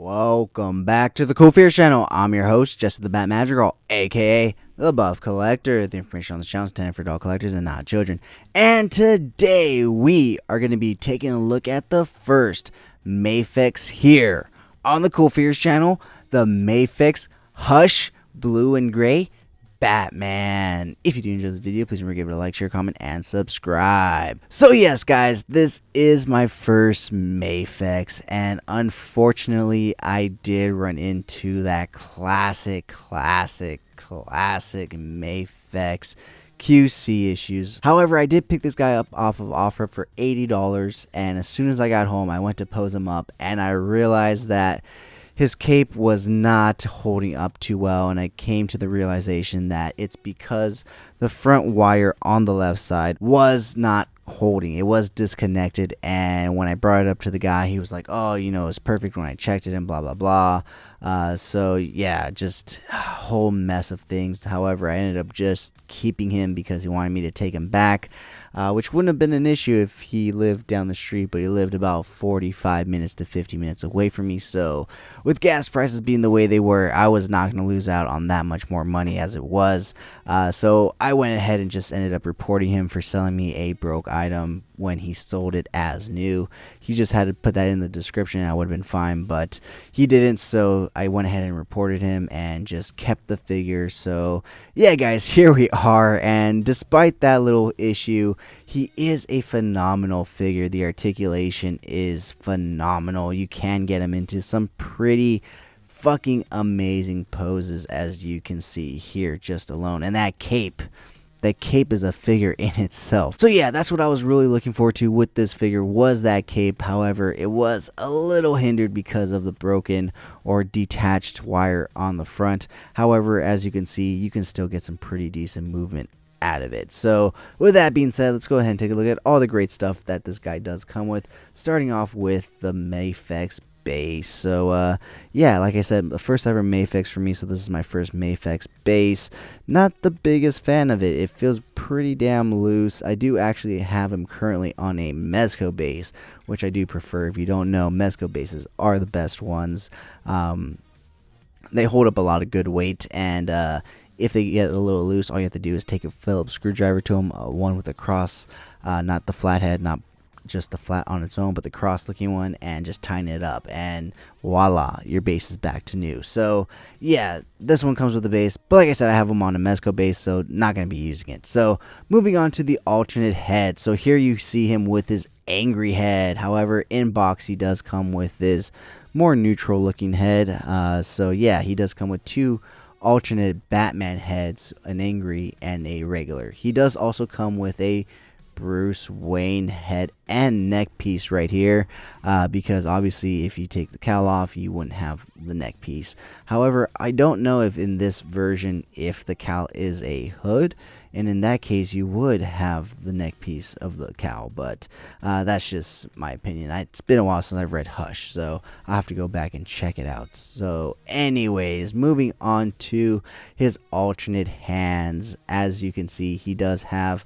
Welcome back to the CoolFigurez channel. I'm your host, Jesse the Bat Madrigal, aka the Buff Collector. The information on this channel is intended for adult collectors and not children. And today we are going to be taking a look at the first Mafex here on the CoolFigurez channel, the Mafex Hush Blue and Gray Batman. If you do enjoy this video, please remember to give it a like, share, comment, and subscribe. So yes, guys, this is my first Mafex, and unfortunately, I did run into that classic Mafex QC issues. However, I did pick this guy up off of offer for $80, and as soon as I got home, I went to pose him up, and I realized that his cape was not holding up too well, and I came to the realization that it's because the front wire on the left side was not holding. It was disconnected, and when I brought it up to the guy, he was like, oh, you know, it's perfect when I checked it and blah, blah, blah. So yeah, just a whole mess of things. However, I ended up just keeping him because he wanted me to take him back, which wouldn't have been an issue if he lived down the street, but he lived about 45 minutes to 50 minutes away from me. So with gas prices being the way they were, I was not going to lose out on that much more money as it was. So I went ahead and just ended up reporting him for selling me a broke item when he sold it as new. He just had to put that in the description and I would have been fine, but he didn't, so I went ahead and reported him and just kept the figure. So yeah, guys, here we are, and despite that little issue, he is a phenomenal figure. The articulation is phenomenal. You can get him into some pretty fucking amazing poses, as you can see here just alone. And that cape is a figure in itself. So yeah, that's what I was really looking forward to with this figure, was that cape. However, it was a little hindered because of the broken or detached wire on the front. However, as you can see, you can still get some pretty decent movement out of it. So with that being said, let's go ahead and take a look at all the great stuff that this guy does come with, starting off with the Mafex base. So yeah, like I said, the first ever Mafex for me, so this is my first Mafex base. Not the biggest fan of it. It feels pretty damn loose. I do actually have him currently on a Mezco base, which I do prefer. If you don't know, Mezco bases are the best ones. They hold up a lot of good weight, and if they get a little loose, all you have to do is take a Phillips screwdriver to them, one with a cross, not the flathead, not just the flat on its own, but the cross looking one, and just tighten it up, and voila, your base is back to new. So yeah, this one comes with the base, but like I said, I have them on a Mezco base, so not going to be using it. So moving on to the alternate head. So here you see him with his angry head. However, in box he does come with this more neutral looking head. So yeah, he does come with two alternate Batman heads, an angry and a regular. He does also come with a Bruce Wayne head and neck piece right here, because obviously if you take the cowl off, you wouldn't have the neck piece. However, I don't know if in this version if the cowl is a hood, and in that case you would have the neck piece of the cowl, but that's just my opinion. It's been a while since I've read Hush, so I'll have to go back and check it out. So anyways, moving on to his alternate hands. As you can see, he does have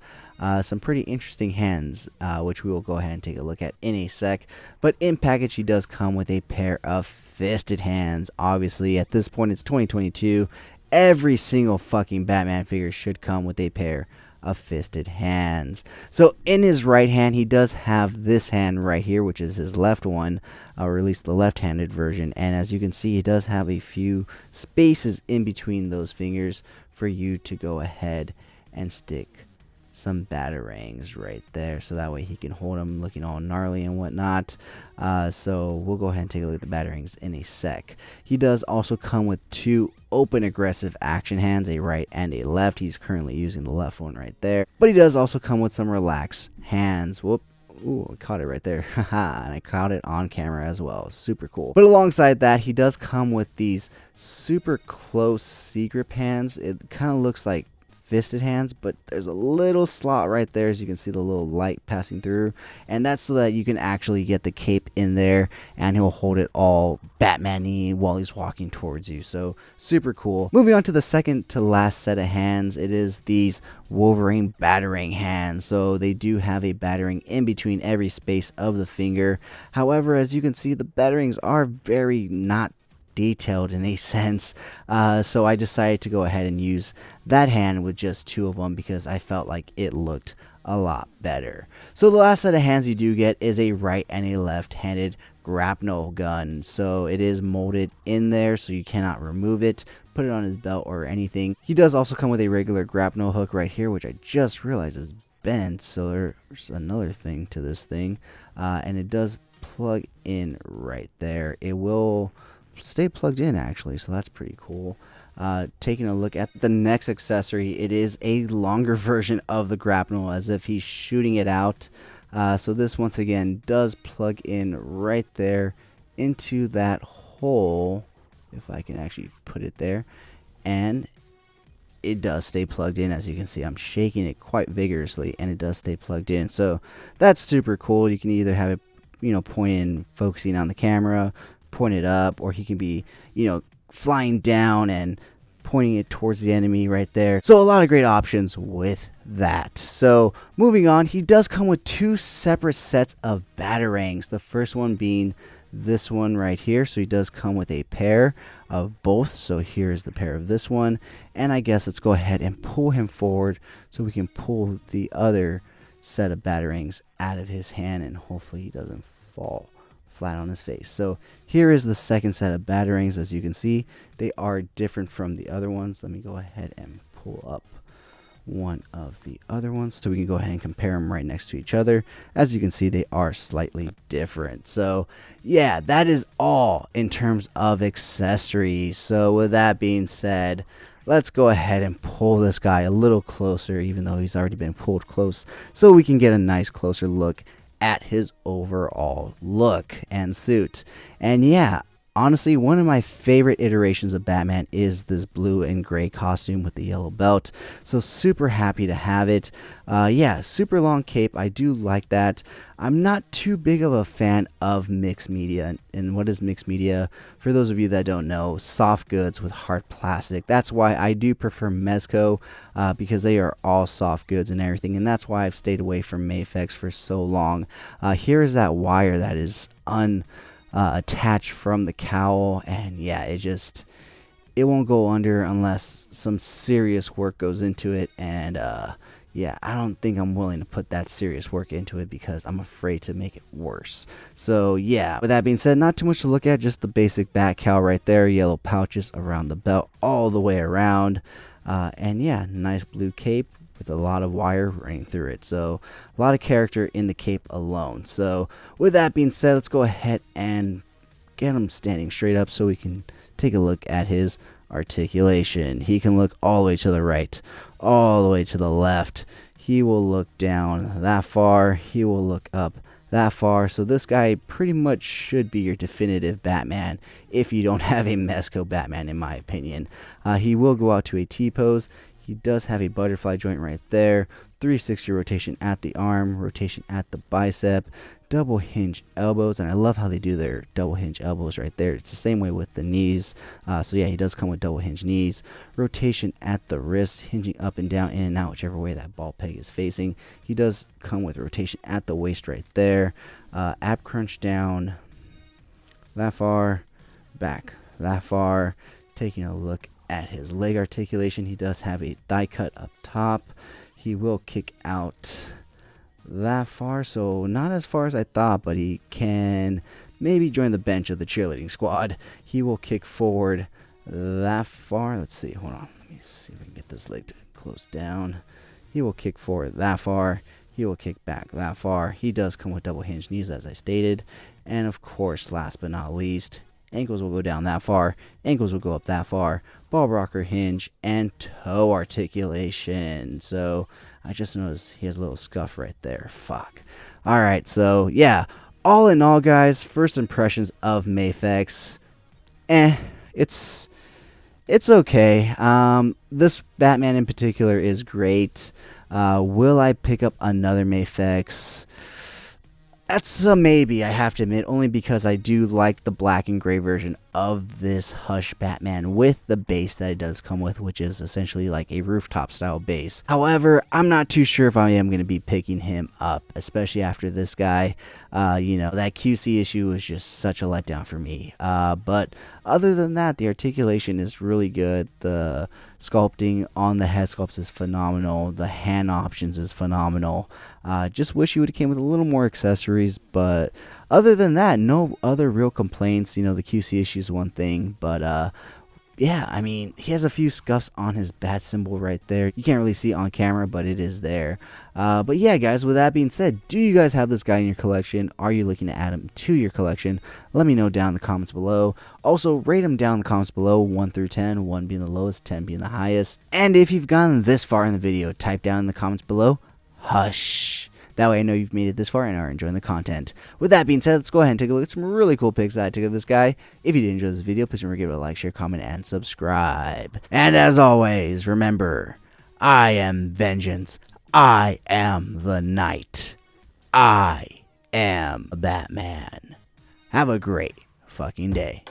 some pretty interesting hands, which we will go ahead and take a look at in a sec. But in package, he does come with a pair of fisted hands. Obviously, at this point, it's 2022. Every single fucking Batman figure should come with a pair of fisted hands. So in his right hand, he does have this hand right here, which is his left one, or at least the left-handed version. And as you can see, he does have a few spaces in between those fingers for you to go ahead and stick some batarangs right there, so that way he can hold them looking all gnarly and whatnot. So we'll go ahead and take a look at the batarangs in a sec. He does also come with two open aggressive action hands, a right and a left. He's currently using the left one right there, but he does also come with some relaxed hands. Whoop. Ooh, I caught it right there. Haha, and I caught it on camera as well. Super cool. But alongside that, he does come with these super close secret hands. It kind of looks like fisted hands, but there's a little slot right there, as you can see the little light passing through, and that's so that you can actually get the cape in there, and he'll hold it all Batman-y while he's walking towards you. So super cool. Moving on to the second to last set of hands, it is these Wolverine battering hands. So they do have a battering in between every space of the finger. However, as you can see, the batterings are very not detailed in a sense, so I decided to go ahead and use that hand with just 2 of them because I felt like it looked a lot better. So the last set of hands you do get is a right and a left-handed grapnel gun. So it is molded in there, so you cannot remove it, put it on his belt or anything. He does also come with a regular grapnel hook right here, which I just realized is bent, so there's another thing to this thing, and it does plug in right there. It will stay plugged in actually, so that's pretty cool. Taking a look at the next accessory, it is a longer version of the grapnel, as if he's shooting it out. So this once again does plug in right there into that hole, if I can actually put it there, and it does stay plugged in. As you can see, I'm shaking it quite vigorously and it does stay plugged in, so that's super cool. You can either have it, you know, pointing, focusing on the camera, pointed up, or he can be, you know, flying down and pointing it towards the enemy right there. So a lot of great options with that. So moving on, he does come with 2 separate sets of batarangs. The first one being this one right here. So he does come with a pair of both. So here's the pair of this one, and I guess let's go ahead and pull him forward so we can pull the other set of batarangs out of his hand, and hopefully he doesn't fall flat on his face. So here is the second set of batarangs. As you can see, they are different from the other ones. Let me go ahead and pull up one of the other ones so we can go ahead and compare them right next to each other. As you can see, they are slightly different. So yeah, that is all in terms of accessories. So with that being said, let's go ahead and pull this guy a little closer, even though he's already been pulled close, so we can get a nice closer look at his overall look and suit. And yeah, honestly, one of my favorite iterations of Batman is this blue and gray costume with the yellow belt. So super happy to have it. Yeah, super long cape. I do like that. I'm not too big of a fan of mixed media. And what is mixed media? For those of you that don't know, soft goods with hard plastic. That's why I do prefer Mezco, because they are all soft goods and everything. And that's why I've stayed away from Mafex for so long. Here is that wire that is attached from the cowl, and yeah, it won't go under unless some serious work goes into it, and yeah, I don't think I'm willing to put that serious work into it because I'm afraid to make it worse. So yeah, with that being said, not too much to look at, just the basic bat cowl right there, yellow pouches around the belt all the way around, and yeah, nice blue cape with a lot of wire running through it. So a lot of character in the cape alone. So with that being said, let's go ahead and get him standing straight up so we can take a look at his articulation. He can look all the way to the right, all the way to the left. He will look down that far. He will look up that far. So this guy pretty much should be your definitive Batman if you don't have a Mezco Batman, in my opinion. He will go out to a T-pose. He does have a butterfly joint right there, 360 rotation at the arm, rotation at the bicep, double hinge elbows, and I love how they do their double hinge elbows right there. It's the same way with the knees. So yeah, he does come with double hinge knees, rotation at the wrist, hinging up and down, in and out, whichever way that ball peg is facing. He does come with rotation at the waist right there, ab crunch down that far, back that far. Taking a look at his leg articulation, he does have a thigh cut up top. He will kick out that far, so not as far as I thought, but he can maybe join the bench of the cheerleading squad. He will kick forward that far. Let's see, hold on, let me see if I can get this leg to close down. He will kick forward that far. He will kick back that far. He does come with double hinge knees, as I stated. And of course, last but not least, ankles will go down that far, ankles will go up that far, ball rocker hinge, and toe articulation. So I just noticed he has a little scuff right there. Fuck. Alright, so yeah, all in all, guys, first impressions of Mafex, it's it's okay. This Batman in particular is great. Will I pick up another Mafex? That's a maybe, I have to admit, only because I do like the black and gray version of this Hush Batman with the base that it does come with, which is essentially like a rooftop style base. However, I'm not too sure if I am going to be picking him up, especially after this guy. That QC issue was just such a letdown for me. But other than that, the articulation is really good. The sculpting on the head sculpts is phenomenal. The hand options is phenomenal. Just wish he would have came with a little more accessories, but other than that, no other real complaints. The QC issue is one thing, but yeah, I mean, he has a few scuffs on his bat symbol right there. You can't really see it on camera, but it is there. But yeah, guys, with that being said, do you guys have this guy in your collection? Are you looking to add him to your collection? Let me know down in the comments below. Also, rate him down in the comments below, 1 through 10, 1 being the lowest, 10 being the highest. And if you've gotten this far in the video, type down in the comments below, hush. That way I know you've made it this far and are enjoying the content. With that being said, let's go ahead and take a look at some really cool pics that I took of this guy. If you did enjoy this video, please remember to give it a like, share, comment, and subscribe. And as always, remember, I am vengeance. I am the night. I am Batman. Have a great fucking day.